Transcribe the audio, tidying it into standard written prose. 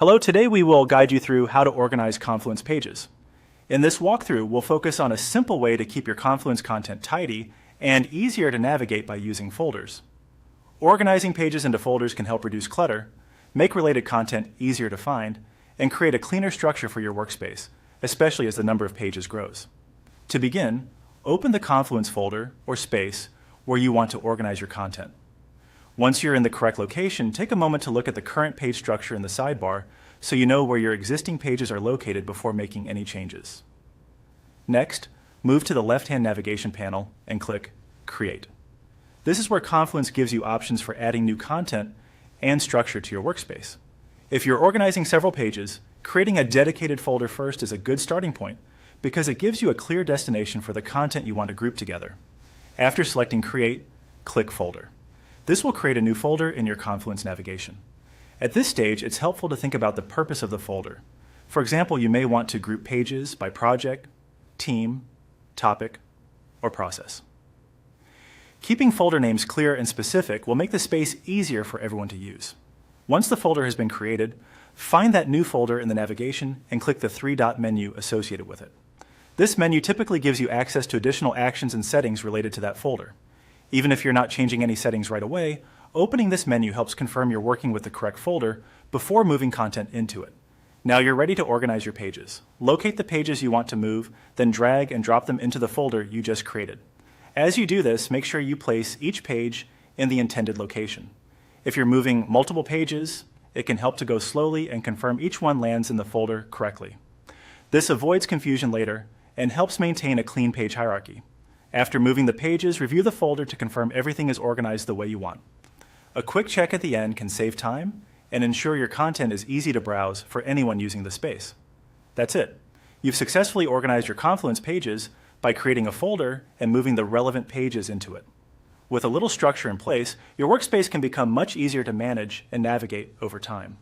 Hello, today we will guide you through how to organize Confluence pages. In this walkthrough, we'll focus on a simple way to keep your Confluence content tidy and easier to navigate by using folders. Organizing pages into folders can help reduce clutter, make related content easier to find, and create a cleaner structure for your workspace, especially as the number of pages grows. To begin, open the Confluence folder or space where you want to organize your content. Once you're in the correct location, take a moment to look at the current page structure in the sidebar so you know where your existing pages are located before making any changes. Next, move to the left-hand navigation panel and click Create. This is where Confluence gives you options for adding new content and structure to your workspace. If you're organizing several pages, creating a dedicated folder first is a good starting point because it gives you a clear destination for the content you want to group together. After selecting Create, click Folder. This will create a new folder in your Confluence navigation. At this stage, it's helpful to think about the purpose of the folder. For example, you may want to group pages by project, team, topic, or process. Keeping folder names clear and specific will make the space easier for everyone to use. Once the folder has been created, find that new folder in the navigation and click the three-dot menu associated with it. This menu typically gives you access to additional actions and settings related to that folder. Even if you're not changing any settings right away, opening this menu helps confirm you're working with the correct folder before moving content into it. Now you're ready to organize your pages. Locate the pages you want to move, then drag and drop them into the folder you just created. As you do this, make sure you place each page in the intended location. If you're moving multiple pages, it can help to go slowly and confirm each one lands in the folder correctly. This avoids confusion later and helps maintain a clean page hierarchy. After moving the pages, review the folder to confirm everything is organized the way you want. A quick check at the end can save time and ensure your content is easy to browse for anyone using the space. That's it. You've successfully organized your Confluence pages by creating a folder and moving the relevant pages into it. With a little structure in place, your workspace can become much easier to manage and navigate over time.